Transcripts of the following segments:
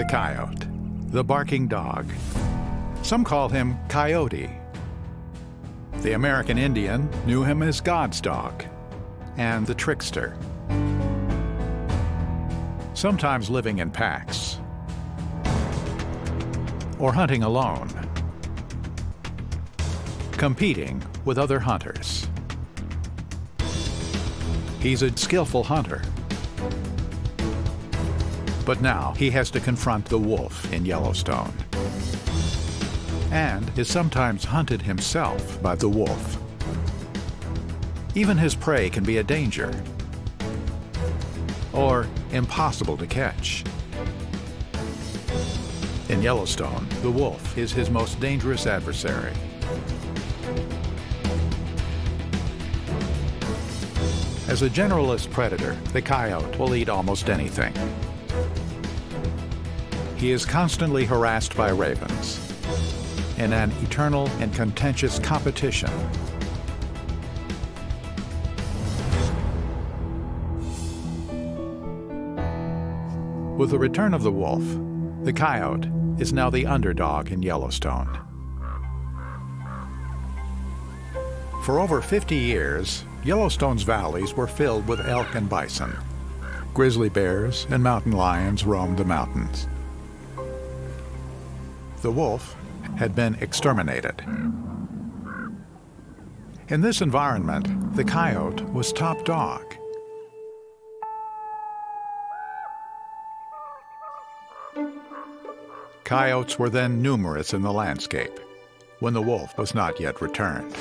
the coyote, the barking dog. Some call him Coyote. The American Indian knew him as God's dog and the trickster. Sometimes living in packs or hunting alone, competing with other hunters. He's a skillful hunter, but now he has to confront the wolf in Yellowstone, and is sometimes hunted himself by the wolf. Even his prey can be a danger or impossible to catch. In Yellowstone, the wolf is his most dangerous adversary. As a generalist predator, the coyote will eat almost anything. He is constantly harassed by ravens in an eternal and contentious competition. With the return of the wolf, the coyote is now the underdog in Yellowstone. For over 50 years, Yellowstone's valleys were filled with elk and bison. Grizzly bears and mountain lions roamed the mountains. The wolf had been exterminated. In this environment, the coyote was top dog. Coyotes were then numerous in the landscape, when the wolf was not yet returned.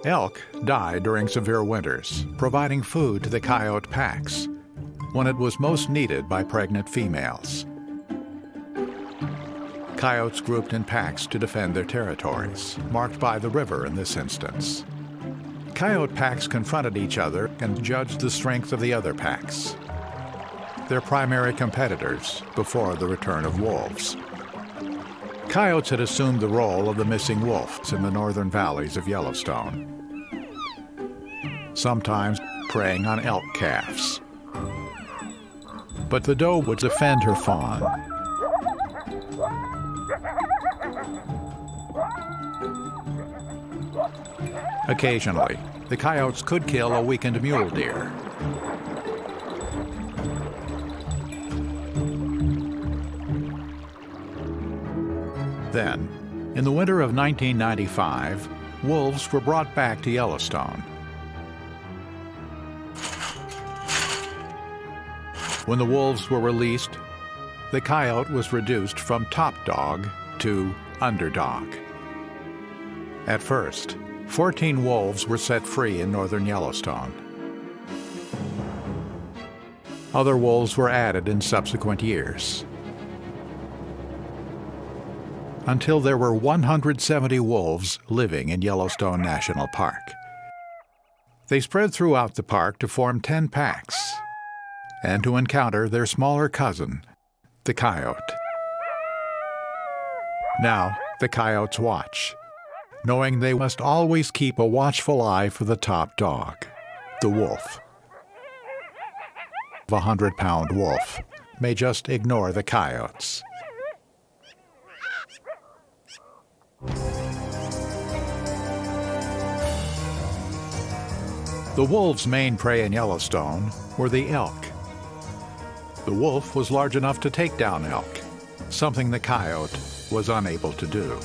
Elk died during severe winters, providing food to the coyote packs when it was most needed by pregnant females. Coyotes grouped in packs to defend their territories, marked by the river in this instance. Coyote packs confronted each other and judged the strength of the other packs, their primary competitors before the return of wolves. Coyotes had assumed the role of the missing wolves in the northern valleys of Yellowstone, sometimes preying on elk calves. But the doe would defend her fawn. Occasionally, the coyotes could kill a weakened mule deer. Then, in the winter of 1995, wolves were brought back to Yellowstone. When the wolves were released, the coyote was reduced from top dog to underdog. At first, 14 wolves were set free in northern Yellowstone. Other wolves were added in subsequent years, until there were 170 wolves living in Yellowstone National Park. They spread throughout the park to form 10 packs and to encounter their smaller cousin, the coyote. Now, the coyotes watch, knowing they must always keep a watchful eye for the top dog, the wolf. A 100-pound wolf may just ignore the coyotes. The wolves' main prey in Yellowstone were the elk. The wolf was large enough to take down elk, something the coyote was unable to do.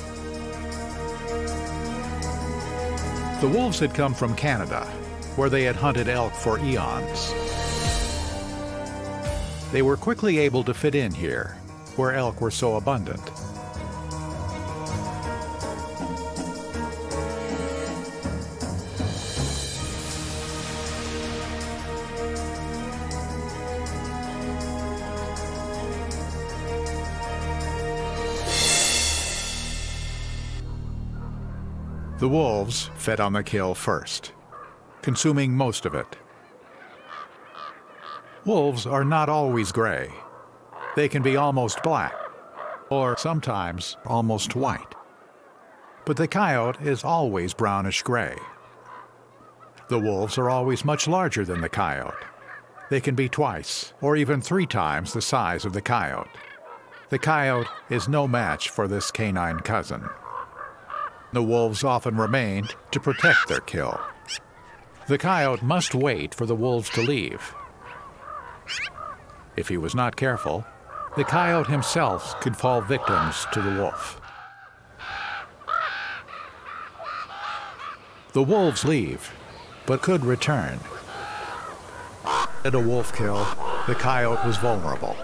The wolves had come from Canada, where they had hunted elk for eons. They were quickly able to fit in here, where elk were so abundant. The wolves fed on the kill first, consuming most of it. Wolves are not always gray. They can be almost black, or sometimes almost white. But the coyote is always brownish gray. The wolves are always much larger than the coyote, They can be twice or even 3 times the size of the coyote. The coyote is no match for this canine cousin. The wolves often remained to protect their kill. The coyote must wait for the wolves to leave. If he was not careful, the coyote himself could fall victims to the wolf. The wolves leave, but could return. At a wolf kill, the coyote was vulnerable.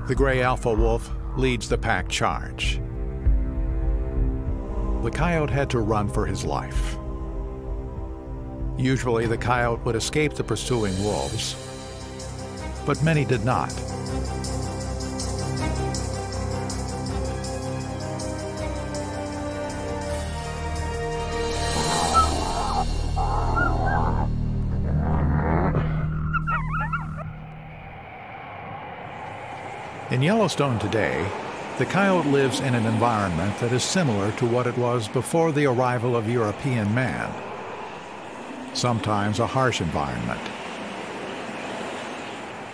The gray alpha wolf leads the pack charge. The coyote had to run for his life. Usually the coyote would escape the pursuing wolves, but many did not. In Yellowstone today, the coyote lives in an environment that is similar to what it was before the arrival of European man. Sometimes a harsh environment.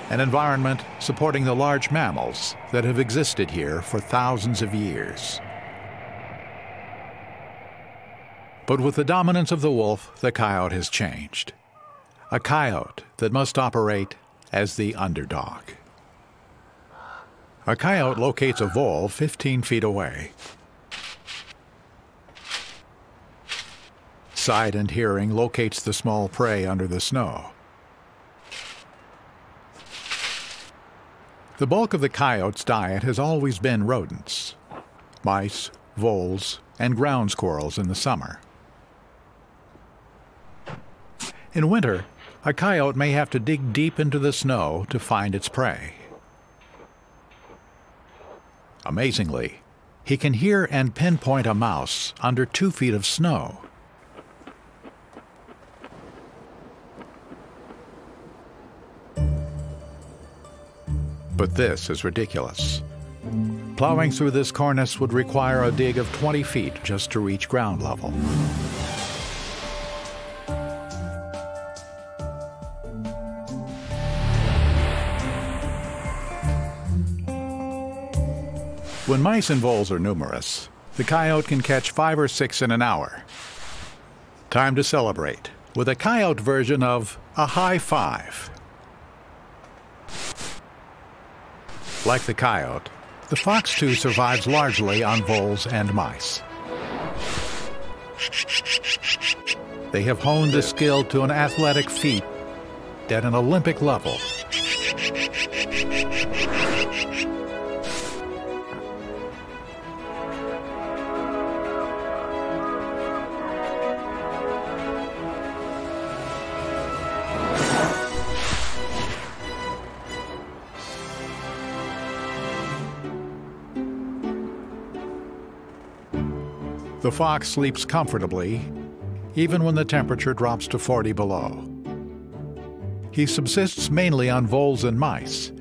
An environment supporting the large mammals that have existed here for thousands of years. But with the dominance of the wolf, the coyote has changed. A coyote that must operate as the underdog. A coyote locates a vole 15 feet away. Sight and hearing locates the small prey under the snow. The bulk of the coyote's diet has always been rodents, mice, voles, and ground squirrels in the summer. In winter, a coyote may have to dig deep into the snow to find its prey. Amazingly, he can hear and pinpoint a mouse under 2 feet of snow. But this is ridiculous. Plowing through this cornice would require a dig of 20 feet just to reach ground level. When mice and voles are numerous, the coyote can catch 5 or 6 in an hour. Time to celebrate with a coyote version of a high five. Like the coyote, the fox too survives largely on voles and mice. They have honed the skill to an athletic feat at an Olympic level. The fox sleeps comfortably, even when the temperature drops to 40 below. He subsists mainly on voles and mice,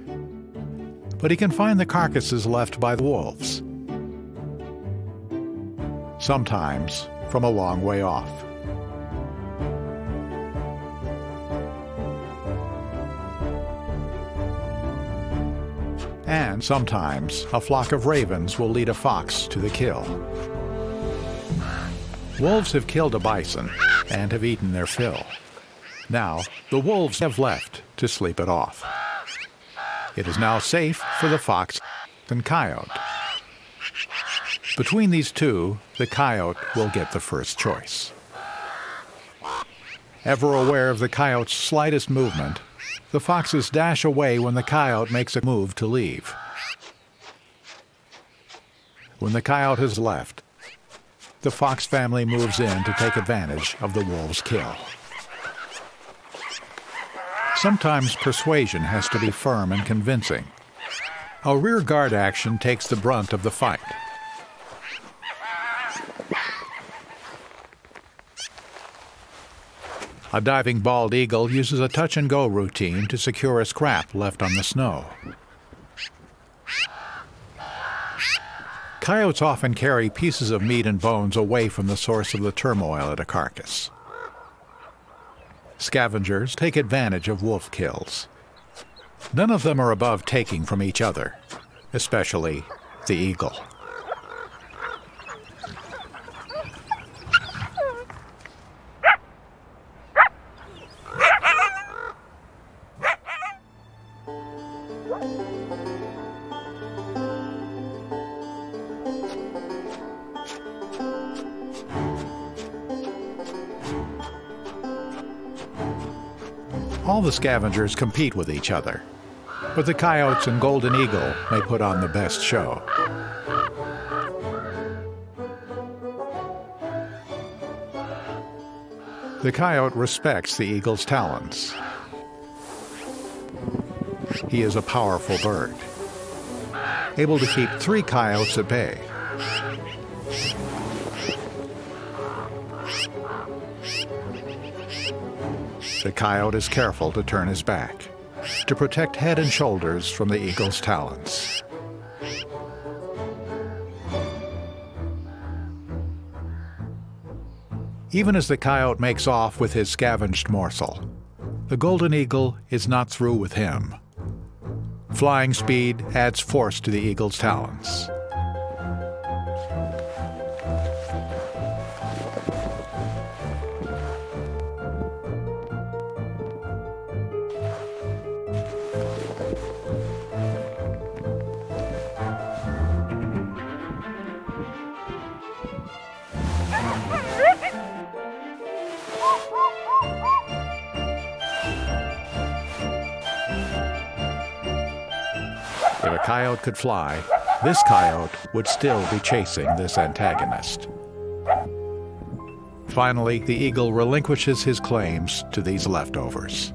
but he can find the carcasses left by the wolves, sometimes from a long way off. And sometimes a flock of ravens will lead a fox to the kill. Wolves have killed a bison and have eaten their fill. Now, the wolves have left to sleep it off. It is now safe for the fox and coyote. Between these two, the coyote will get the first choice. Ever aware of the coyote's slightest movement, the foxes dash away when the coyote makes a move to leave. When the coyote has left, the fox family moves in to take advantage of the wolves' kill. Sometimes persuasion has to be firm and convincing. A rear guard action takes the brunt of the fight. A diving bald eagle uses a touch-and-go routine to secure a scrap left on the snow. Coyotes often carry pieces of meat and bones away from the source of the turmoil at a carcass. Scavengers take advantage of wolf kills. None of them are above taking from each other, especially the eagle. All the scavengers compete with each other, but the coyotes and golden eagle may put on the best show. The coyote respects the eagle's talons. He is a powerful bird, able to keep 3 coyotes at bay. The coyote is careful to turn his back, to protect head and shoulders from the eagle's talons. Even as the coyote makes off with his scavenged morsel, the golden eagle is not through with him. Flying speed adds force to the eagle's talons. If a coyote could fly, this coyote would still be chasing this antagonist. Finally, the eagle relinquishes his claims to these leftovers.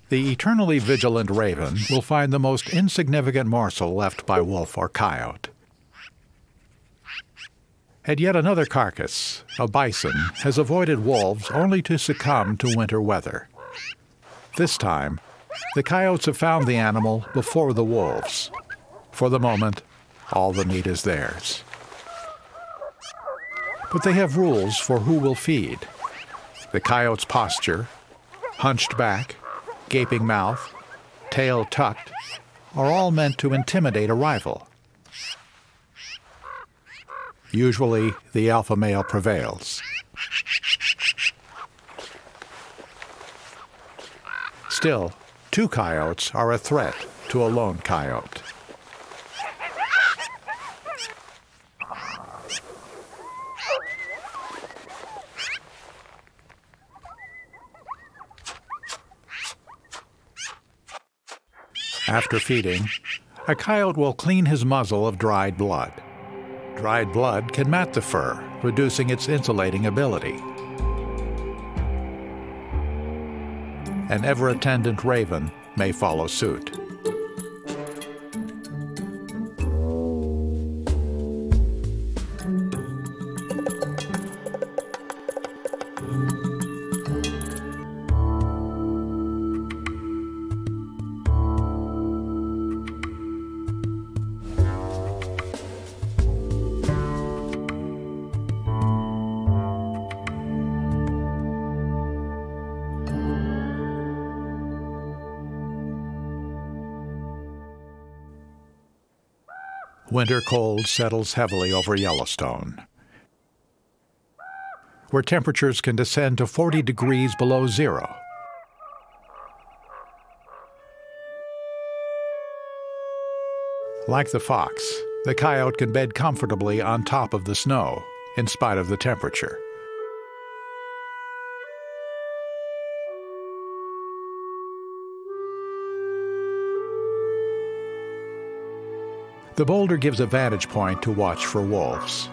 The eternally vigilant raven will find the most insignificant morsel left by wolf or coyote. At yet another carcass, a bison has avoided wolves only to succumb to winter weather. This time, the coyotes have found the animal before the wolves. For the moment, all the meat is theirs. But they have rules for who will feed. The coyote's posture, hunched back, gaping mouth, tail tucked, are all meant to intimidate a rival. Usually, the alpha male prevails. Still, 2 coyotes are a threat to a lone coyote. After feeding, a coyote will clean his muzzle of dried blood. Dried blood can mat the fur, reducing its insulating ability. An ever-attendant raven may follow suit. Winter cold settles heavily over Yellowstone, where temperatures can descend to 40 degrees below zero. Like the fox, the coyote can bed comfortably on top of the snow, in spite of the temperature. The boulder gives a vantage point to watch for wolves.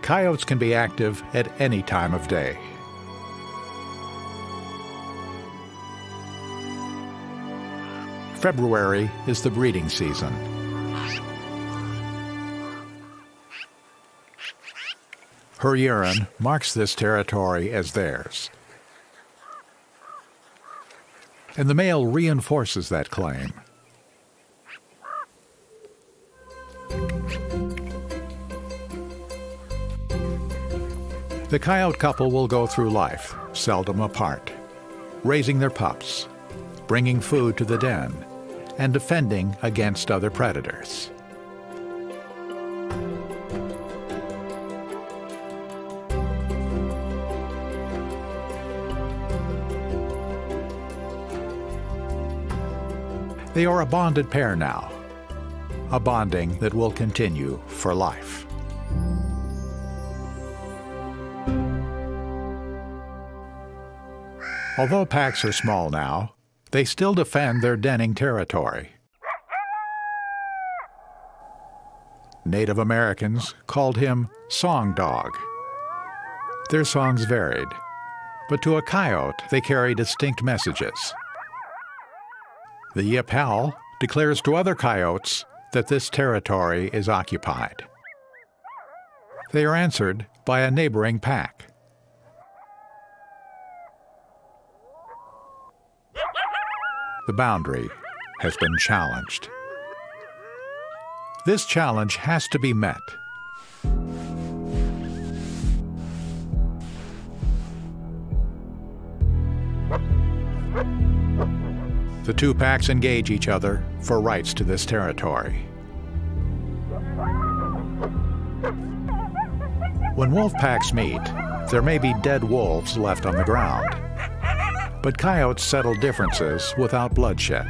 Coyotes can be active at any time of day. February is the breeding season. Her urine marks this territory as theirs. And the male reinforces that claim. The coyote couple will go through life, seldom apart, raising their pups, bringing food to the den, and defending against other predators. They are a bonded pair now, a bonding that will continue for life. Although packs are small now, they still defend their denning territory. Native Americans called him Song Dog. Their songs varied, but to a coyote they carry distinct messages. The yip howl declares to other coyotes that this territory is occupied. They are answered by a neighboring pack. The boundary has been challenged. This challenge has to be met. The two packs engage each other for rights to this territory. When wolf packs meet, there may be dead wolves left on the ground. But coyotes settle differences without bloodshed.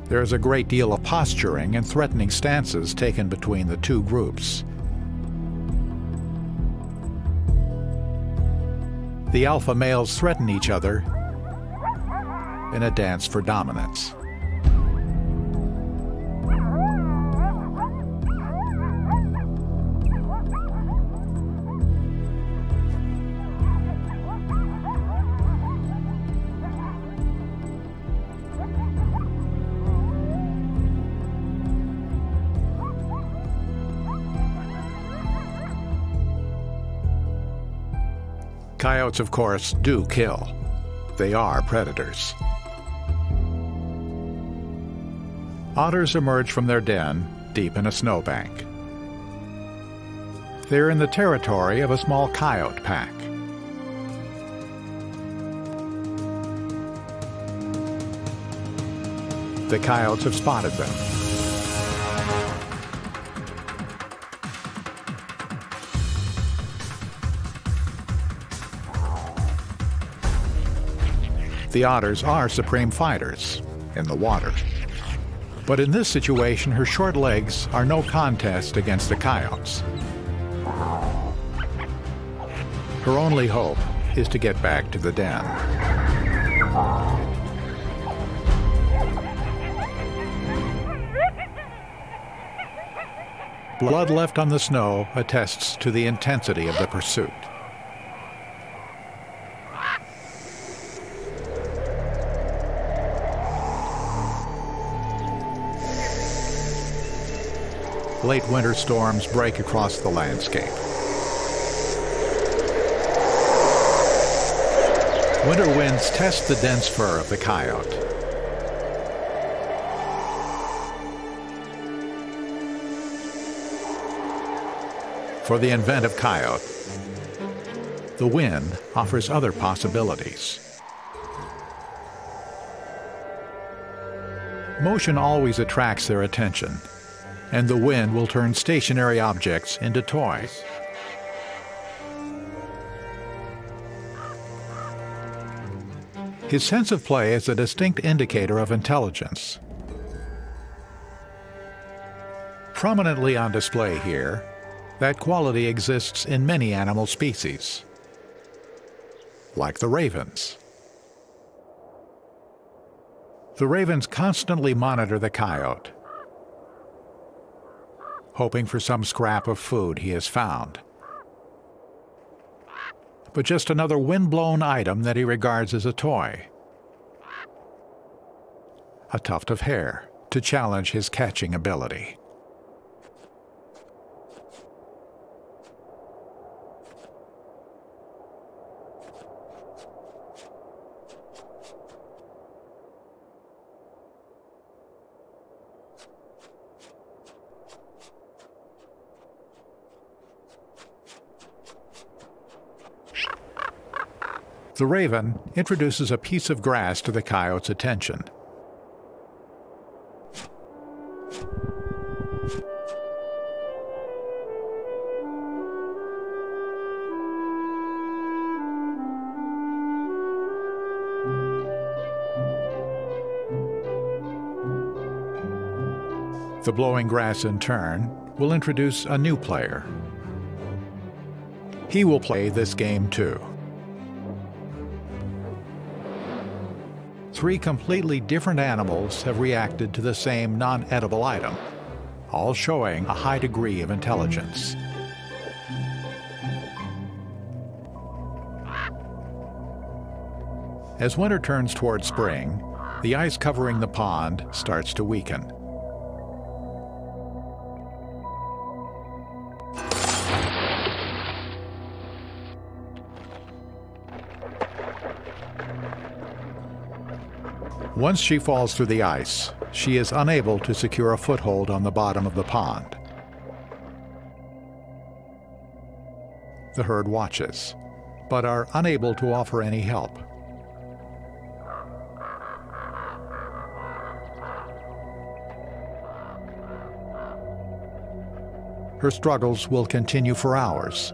There is a great deal of posturing and threatening stances taken between the two groups. The alpha males threaten each other in a dance for dominance. Coyotes, of course, do kill. They are predators. Otters emerge from their den deep in a snowbank. They're in the territory of a small coyote pack. The coyotes have spotted them. The otters are supreme fighters in the water. But in this situation, her short legs are no contest against the coyotes. Her only hope is to get back to the den. Blood left on the snow attests to the intensity of the pursuit. Late winter storms break across the landscape. Winter winds test the dense fur of the coyote. For the inventive coyote, the wind offers other possibilities. Motion always attracts their attention, and the wind will turn stationary objects into toys. His sense of play is a distinct indicator of intelligence. Prominently on display here, that quality exists in many animal species, like the ravens. The ravens constantly monitor the coyote, hoping for some scrap of food he has found. But just another wind-blown item that he regards as a toy. A tuft of hair to challenge his catching ability. The raven introduces a piece of grass to the coyote's attention. The blowing grass, in turn, will introduce a new player. He will play this game too. Three completely different animals have reacted to the same non-edible item, all showing a high degree of intelligence. As winter turns toward spring, the ice covering the pond starts to weaken. Once she falls through the ice, she is unable to secure a foothold on the bottom of the pond. The herd watches, but are unable to offer any help. Her struggles will continue for hours,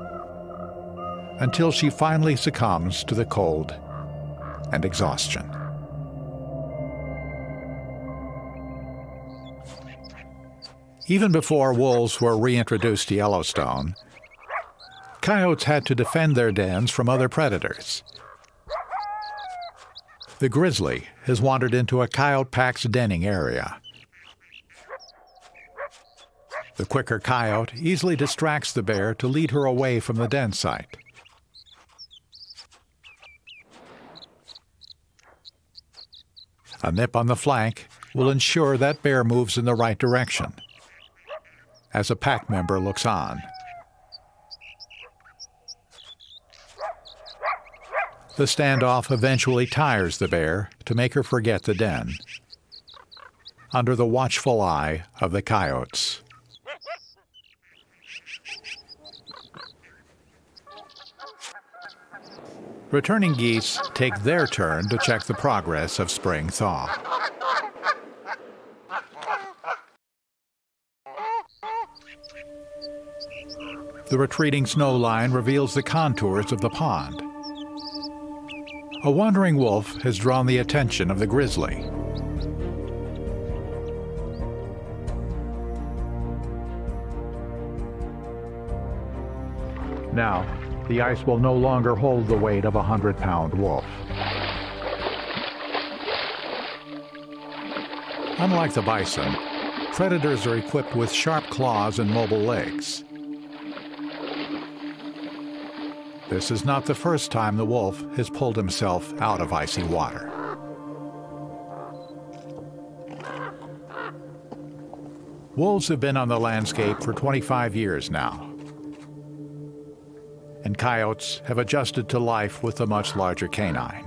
until she finally succumbs to the cold and exhaustion. Even before wolves were reintroduced to Yellowstone, coyotes had to defend their dens from other predators. The grizzly has wandered into a coyote pack's denning area. The quicker coyote easily distracts the bear to lead her away from the den site. A nip on the flank will ensure that bear moves in the right direction, as a pack member looks on. The standoff eventually tires the bear to make her forget the den, under the watchful eye of the coyotes. Returning geese take their turn to check the progress of spring thaw. The retreating snow line reveals the contours of the pond. A wandering wolf has drawn the attention of the grizzly. Now, the ice will no longer hold the weight of a 100-pound wolf. Unlike the bison, predators are equipped with sharp claws and mobile legs. This is not the first time the wolf has pulled himself out of icy water. Wolves have been on the landscape for 25 years now, and coyotes have adjusted to life with a much larger canine.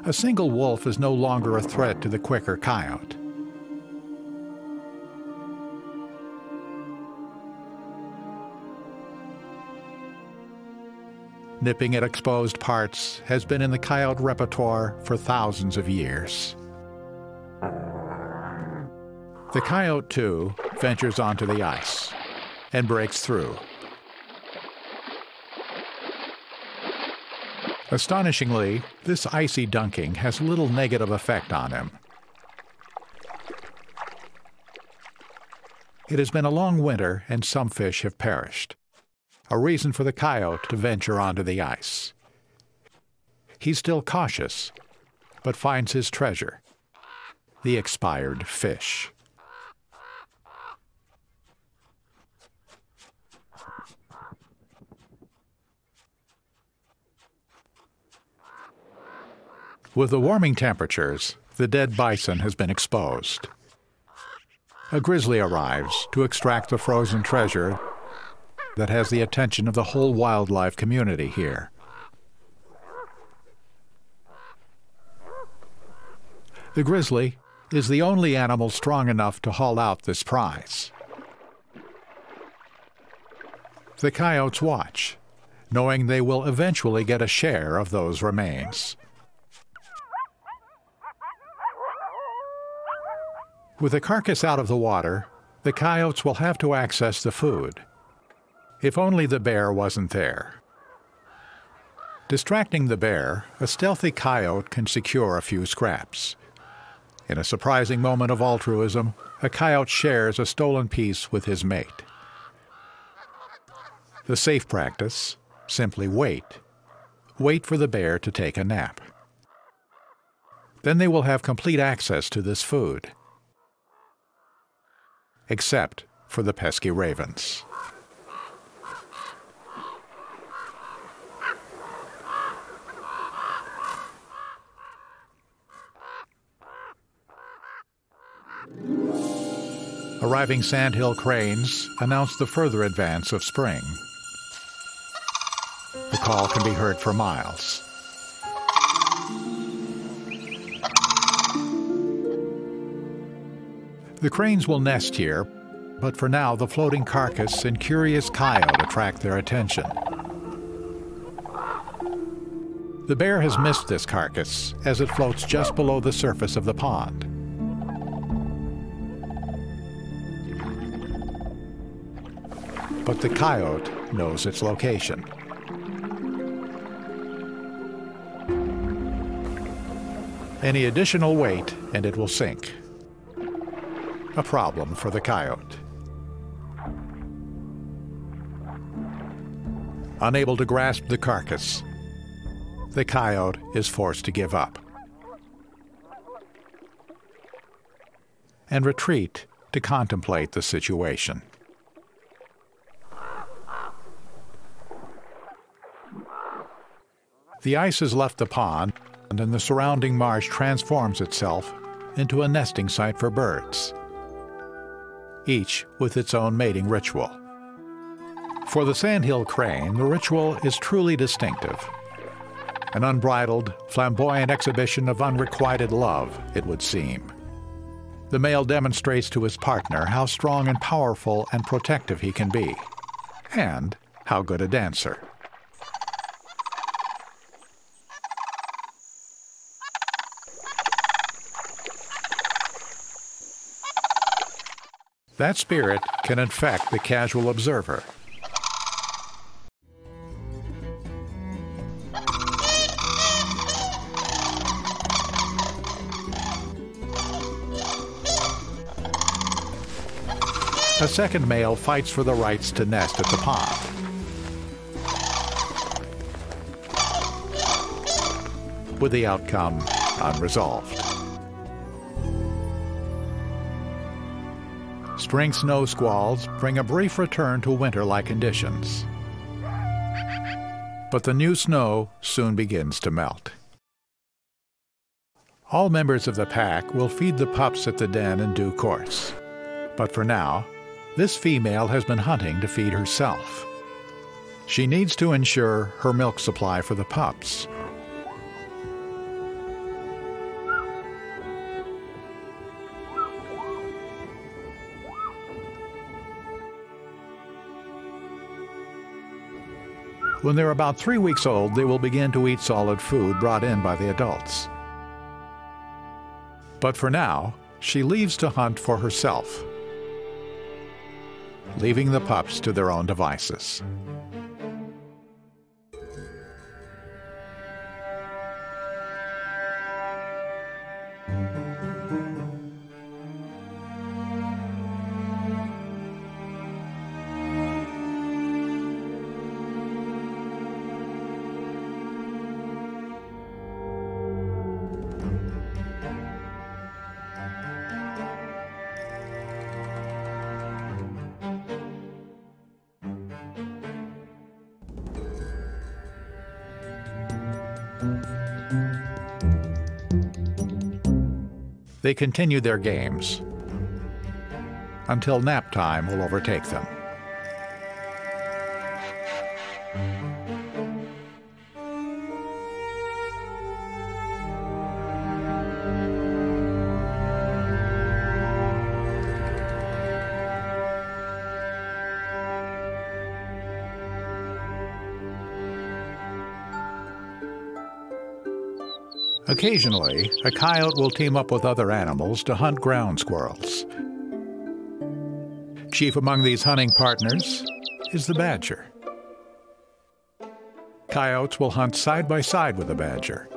A single wolf is no longer a threat to the quicker coyote. Nipping at exposed parts has been in the coyote repertoire for thousands of years. The coyote, too, ventures onto the ice and breaks through. Astonishingly, this icy dunking has little negative effect on him. It has been a long winter and some fish have perished, a reason for the coyote to venture onto the ice. He's still cautious, but finds his treasure, the expired fish. With the warming temperatures, the dead bison has been exposed. A grizzly arrives to extract the frozen treasure that has the attention of the whole wildlife community here. The grizzly is the only animal strong enough to haul out this prize. The coyotes watch, knowing they will eventually get a share of those remains. With the carcass out of the water, the coyotes will have to access the food. If only the bear wasn't there. Distracting the bear, a stealthy coyote can secure a few scraps. In a surprising moment of altruism, a coyote shares a stolen piece with his mate. The safe practice: simply wait. Wait for the bear to take a nap. Then they will have complete access to this food. Except for the pesky ravens. Arriving Sandhill Cranes announce the further advance of spring. The call can be heard for miles. The cranes will nest here, but for now the floating carcass and curious coyote attract their attention. The bear has missed this carcass as it floats just below the surface of the pond. But the coyote knows its location. Any additional weight and it will sink. A problem for the coyote. Unable to grasp the carcass, the coyote is forced to give up and retreat to contemplate the situation. The ice has left the pond, and the surrounding marsh transforms itself into a nesting site for birds, each with its own mating ritual. For the Sandhill Crane, the ritual is truly distinctive. An unbridled, flamboyant exhibition of unrequited love, it would seem. The male demonstrates to his partner how strong and powerful and protective he can be, and how good a dancer. That spirit can infect the casual observer. A second male fights for the rights to nest at the pond. With the outcome unresolved. Spring snow squalls bring a brief return to winter-like conditions. But the new snow soon begins to melt. All members of the pack will feed the pups at the den in due course. But for now, this female has been hunting to feed herself. She needs to ensure her milk supply for the pups. When they're about 3 weeks old, they will begin to eat solid food brought in by the adults. But for now, she leaves to hunt for herself, leaving the pups to their own devices. They continue their games until nap time will overtake them. Occasionally, a coyote will team up with other animals to hunt ground squirrels. Chief among these hunting partners is the badger. Coyotes will hunt side by side with the badger.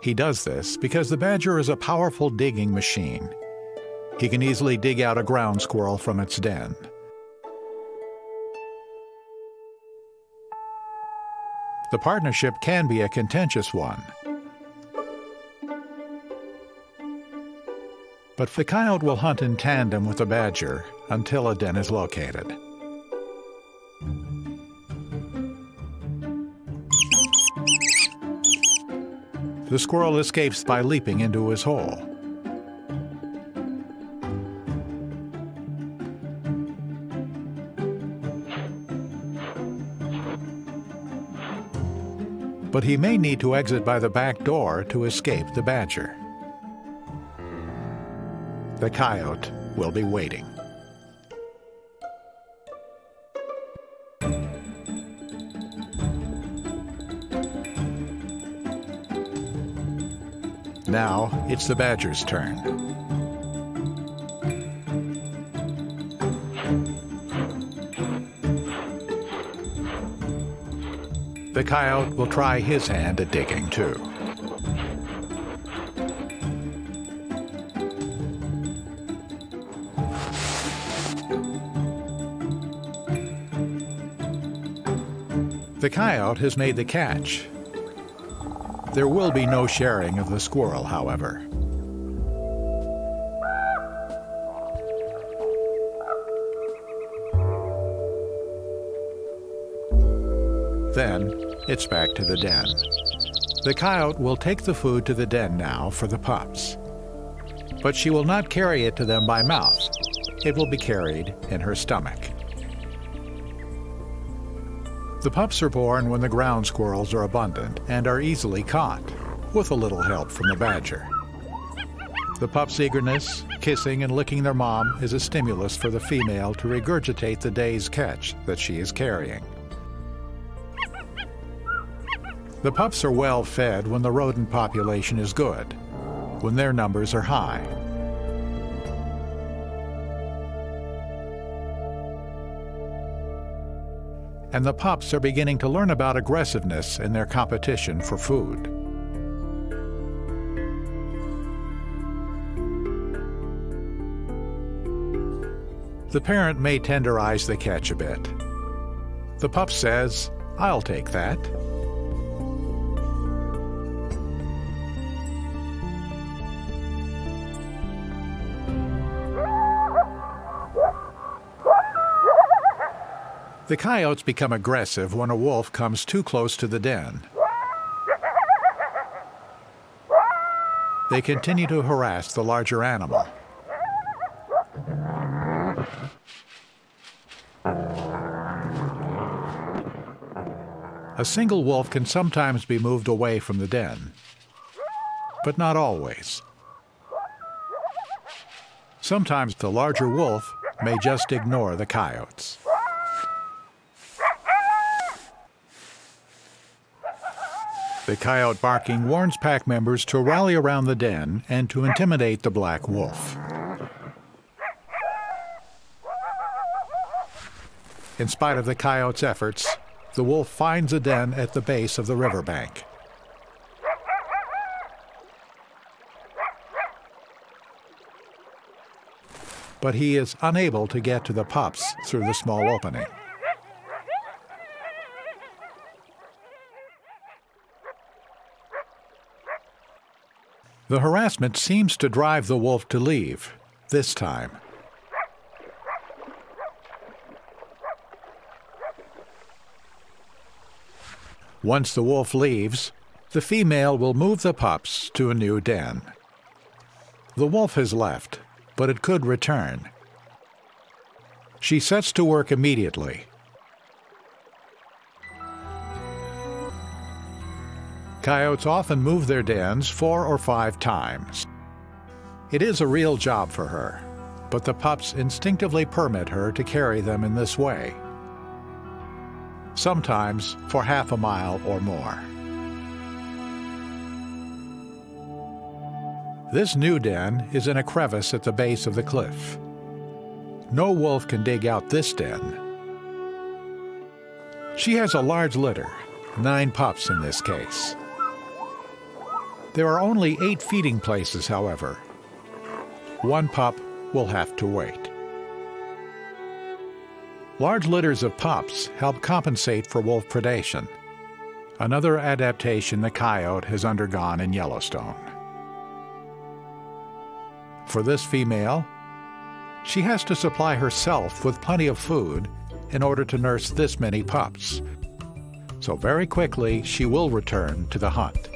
He does this because the badger is a powerful digging machine. He can easily dig out a ground squirrel from its den. The partnership can be a contentious one. But the coyote will hunt in tandem with the badger until a den is located. The squirrel escapes by leaping into his hole. But he may need to exit by the back door to escape the badger. The coyote will be waiting. Now it's the badger's turn. The coyote will try his hand at digging too. The coyote has made the catch. There will be no sharing of the squirrel, however. Then it's back to the den. The coyote will take the food to the den now for the pups. But she will not carry it to them by mouth. It will be carried in her stomach. The pups are born when the ground squirrels are abundant and are easily caught, with a little help from the badger. The pup's eagerness, kissing and licking their mom is a stimulus for the female to regurgitate the day's catch that she is carrying. The pups are well fed when the rodent population is good, when their numbers are high. And the pups are beginning to learn about aggressiveness in their competition for food. The parent may tenderize the catch a bit. The pup says, "I'll take that." The coyotes become aggressive when a wolf comes too close to the den. They continue to harass the larger animal. A single wolf can sometimes be moved away from the den, but not always. Sometimes the larger wolf may just ignore the coyotes. The coyote barking warns pack members to rally around the den and to intimidate the black wolf. In spite of the coyote's efforts, the wolf finds a den at the base of the riverbank. But he is unable to get to the pups through the small opening. The harassment seems to drive the wolf to leave, this time. Once the wolf leaves, the female will move the pups to a new den. The wolf has left, but it could return. She sets to work immediately. Coyotes often move their dens 4 or 5 times. It is a real job for her, but the pups instinctively permit her to carry them in this way, sometimes for half a mile or more. This new den is in a crevice at the base of the cliff. No wolf can dig out this den. She has a large litter, 9 pups in this case. There are only 8 feeding places, however. One pup will have to wait. Large litters of pups help compensate for wolf predation, another adaptation the coyote has undergone in Yellowstone. For this female, she has to supply herself with plenty of food in order to nurse this many pups. So very quickly, she will return to the hunt.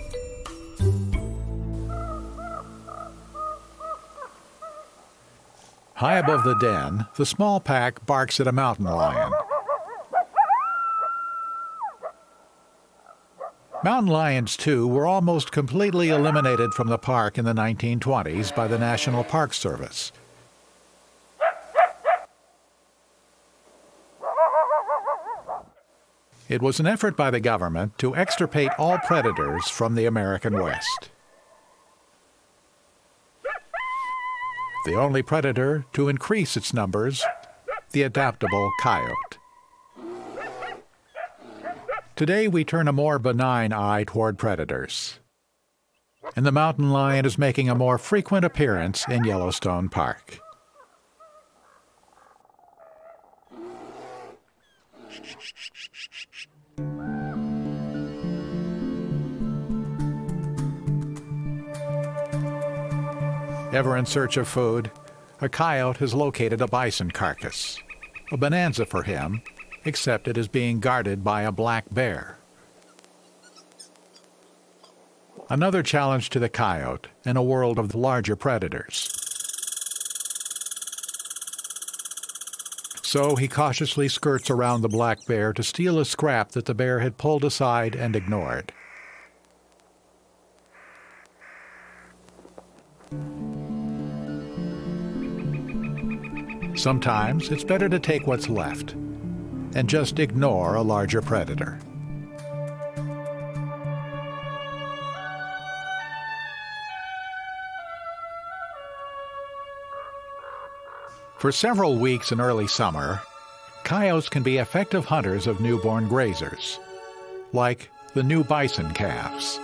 High above the den, the small pack barks at a mountain lion. Mountain lions, too, were almost completely eliminated from the park in the 1920s by the National Park Service. It was an effort by the government to extirpate all predators from the American West. The only predator to increase its numbers, the adaptable coyote. Today we turn a more benign eye toward predators, and the mountain lion is making a more frequent appearance in Yellowstone Park. Ever in search of food, a coyote has located a bison carcass. A bonanza for him, except it is being guarded by a black bear. Another challenge to the coyote in a world of larger predators. So he cautiously skirts around the black bear to steal a scrap that the bear had pulled aside and ignored. Sometimes it's better to take what's left and just ignore a larger predator. For several weeks in early summer, coyotes can be effective hunters of newborn grazers, like the new bison calves.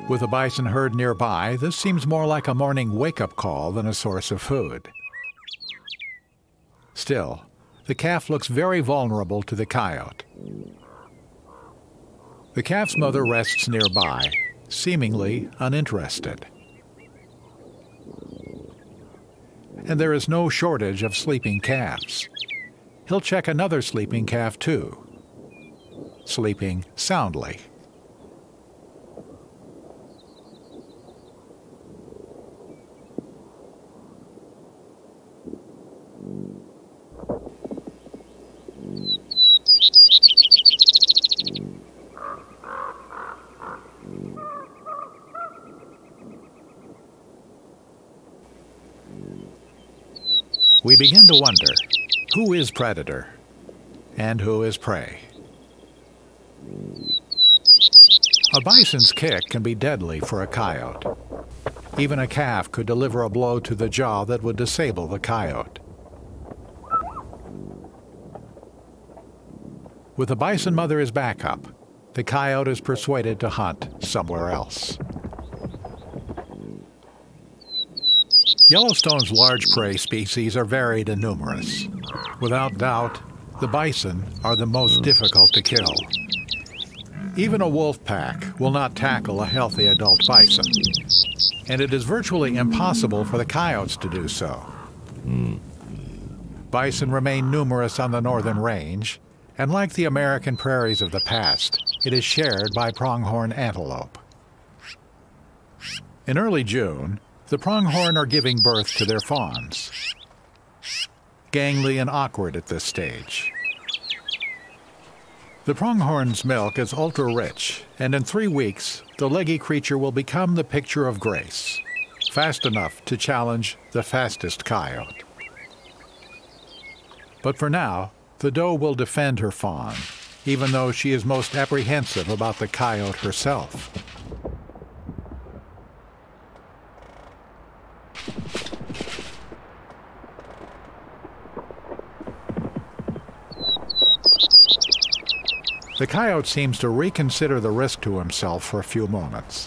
With a bison herd nearby, this seems more like a morning wake-up call than a source of food. Still, the calf looks very vulnerable to the coyote. The calf's mother rests nearby, seemingly uninterested. And there is no shortage of sleeping calves. He'll check another sleeping calf too, sleeping soundly. We begin to wonder, who is predator and who is prey? A bison's kick can be deadly for a coyote. Even a calf could deliver a blow to the jaw that would disable the coyote. With the bison mother as backup, the coyote is persuaded to hunt somewhere else. Yellowstone's large prey species are varied and numerous. Without doubt, the bison are the most difficult to kill. Even a wolf pack will not tackle a healthy adult bison, and it is virtually impossible for the coyotes to do so. Bison remain numerous on the northern range, and like the American prairies of the past, it is shared by pronghorn antelope. In early June, the pronghorn are giving birth to their fawns. Gangly and awkward at this stage. The pronghorn's milk is ultra-rich, and in 3 weeks, the leggy creature will become the picture of grace, fast enough to challenge the fastest coyote. But for now, the doe will defend her fawn, even though she is most apprehensive about the coyote herself. The coyote seems to reconsider the risk to himself for a few moments.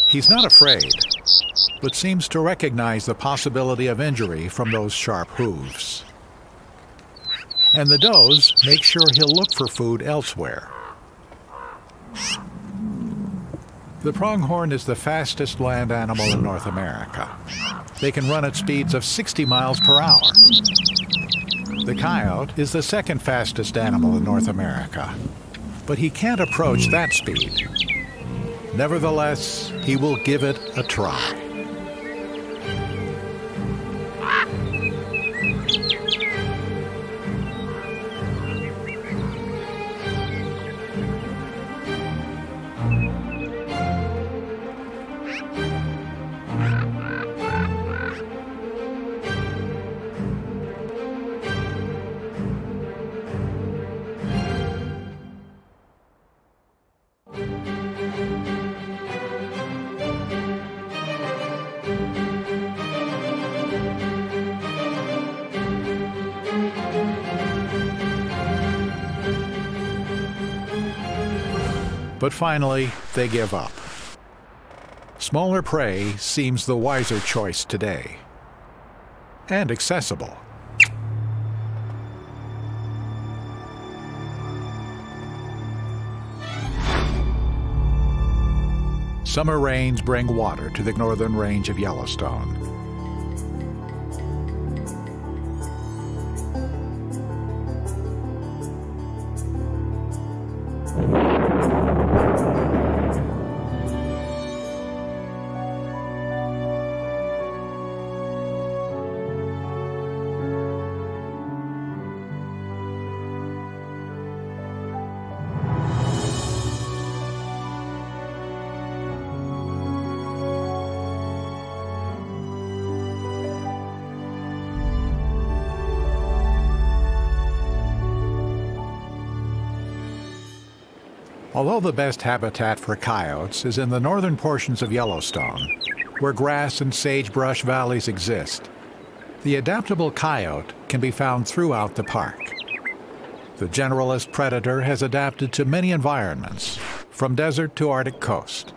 He's not afraid, but seems to recognize the possibility of injury from those sharp hooves. And the does make sure he'll look for food elsewhere. The pronghorn is the fastest land animal in North America. They can run at speeds of 60 miles per hour. The coyote is the second fastest animal in North America, but he can't approach that speed. Nevertheless, he will give it a try. But finally, they give up. Smaller prey seems the wiser choice today. And accessible. Summer rains bring water to the northern range of Yellowstone. Although the best habitat for coyotes is in the northern portions of Yellowstone, where grass and sagebrush valleys exist, the adaptable coyote can be found throughout the park. The generalist predator has adapted to many environments, from desert to Arctic coast.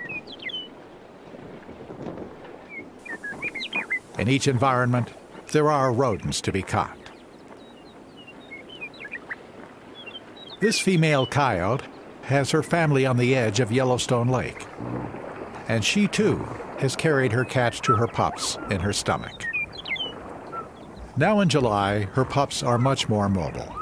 In each environment, there are rodents to be caught. This female coyote has her family on the edge of Yellowstone Lake, and she too has carried her catch to her pups in her stomach. Now in July, her pups are much more mobile.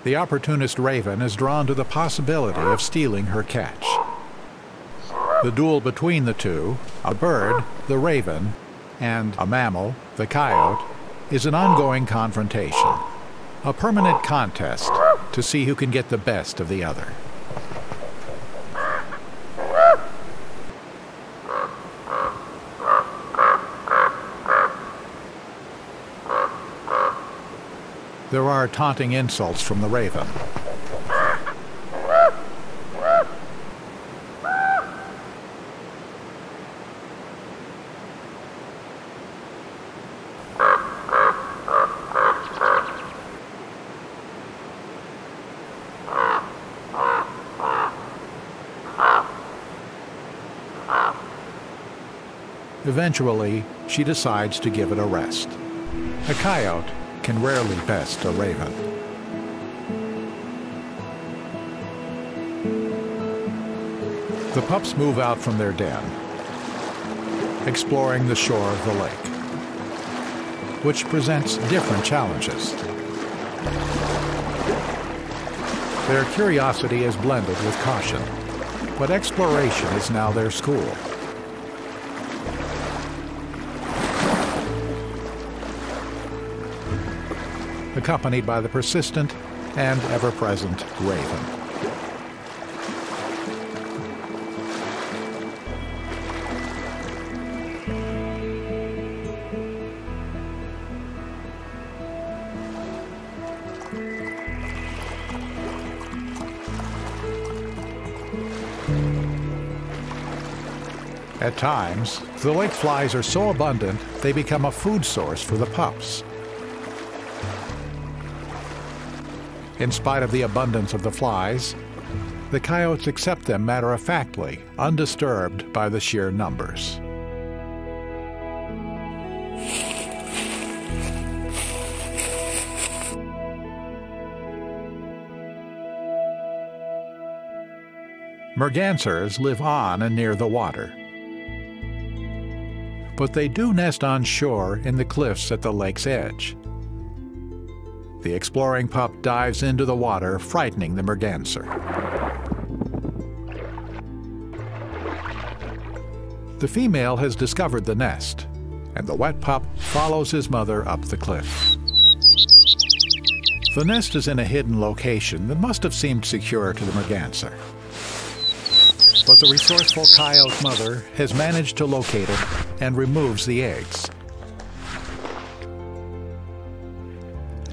The opportunist raven is drawn to the possibility of stealing her catch. The duel between the two, a bird, the raven, and a mammal, the coyote, is an ongoing confrontation, a permanent contest to see who can get the best of the other. There are taunting insults from the raven. Eventually, she decides to give it a rest. A coyote can rarely best a raven. The pups move out from their den, exploring the shore of the lake, which presents different challenges. Their curiosity is blended with caution, but exploration is now their school. Accompanied by the persistent and ever-present raven. At times, the lake flies are so abundant they become a food source for the pups. In spite of the abundance of the flies, the coyotes accept them matter-of-factly, undisturbed by the sheer numbers. Mergansers live on and near the water, but they do nest on shore in the cliffs at the lake's edge. The exploring pup dives into the water, frightening the merganser. The female has discovered the nest, and the wet pup follows his mother up the cliff. The nest is in a hidden location that must have seemed secure to the merganser. But the resourceful coyote mother has managed to locate it and removes the eggs.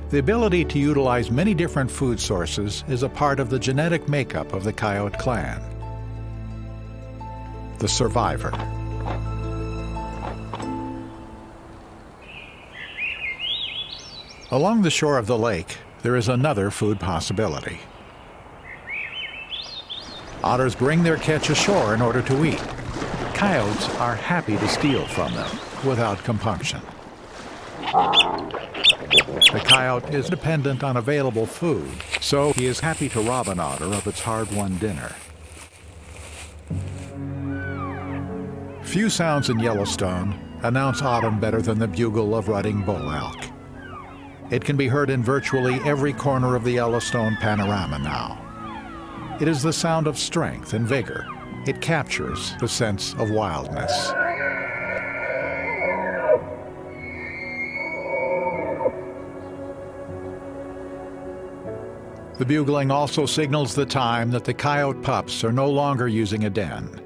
The ability to utilize many different food sources is a part of the genetic makeup of the coyote clan. The survivor. Along the shore of the lake, there is another food possibility. Otters bring their catch ashore in order to eat. Coyotes are happy to steal from them without compunction. The coyote is dependent on available food, so he is happy to rob an otter of its hard-won dinner. Few sounds in Yellowstone announce autumn better than the bugle of rutting bull elk. It can be heard in virtually every corner of the Yellowstone panorama now. It is the sound of strength and vigor. It captures the sense of wildness. The bugling also signals the time that the coyote pups are no longer using a den.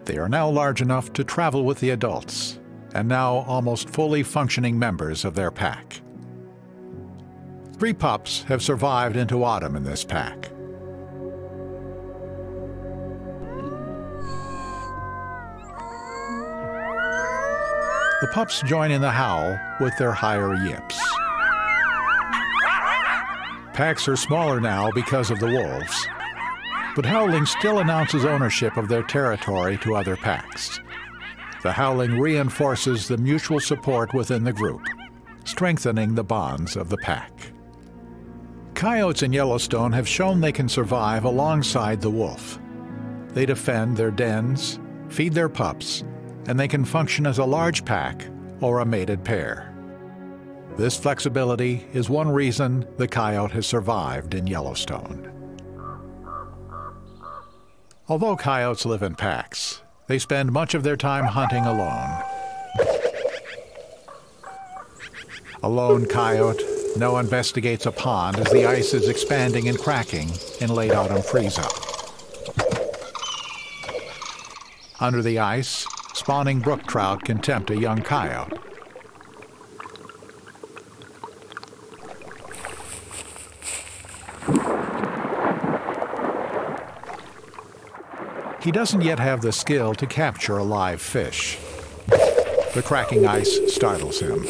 They are now large enough to travel with the adults, and now almost fully functioning members of their pack. 3 pups have survived into autumn in this pack. The pups join in the howl with their higher yips. Packs are smaller now because of the wolves, but howling still announces ownership of their territory to other packs. The howling reinforces the mutual support within the group, strengthening the bonds of the pack. Coyotes in Yellowstone have shown they can survive alongside the wolf. They defend their dens, feed their pups, and they can function as a large pack or a mated pair. This flexibility is one reason the coyote has survived in Yellowstone. Although coyotes live in packs, they spend much of their time hunting alone. A lone coyote now investigates a pond as the ice is expanding and cracking in late autumn freeze-up. Under the ice, spawning brook trout can tempt a young coyote. He doesn't yet have the skill to capture a live fish. The cracking ice startles him.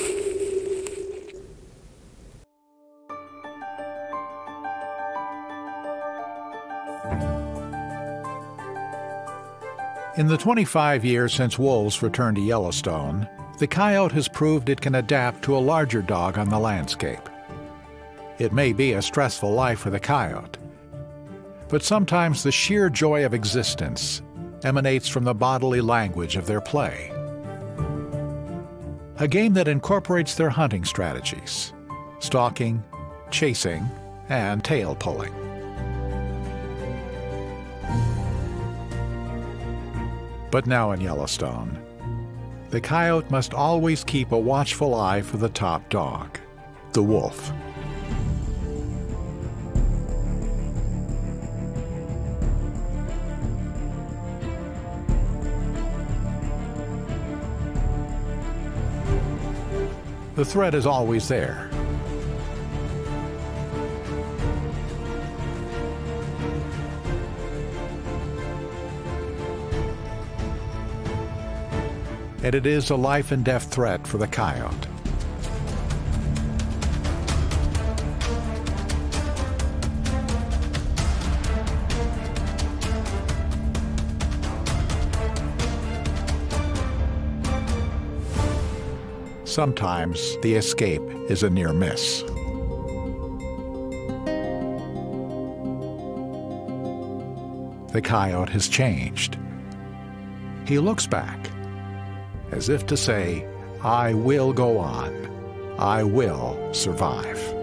In the 25 years since wolves returned to Yellowstone, the coyote has proved it can adapt to a larger dog on the landscape. It may be a stressful life for the coyote, but sometimes the sheer joy of existence emanates from the bodily language of their play. A game that incorporates their hunting strategies: stalking, chasing, and tail pulling. But now in Yellowstone, the coyote must always keep a watchful eye for the top dog, the wolf. The threat is always there. And it is a life and death threat for the coyote. Sometimes the escape is a near miss. The coyote has changed. He looks back, as if to say, "I will go on. I will survive."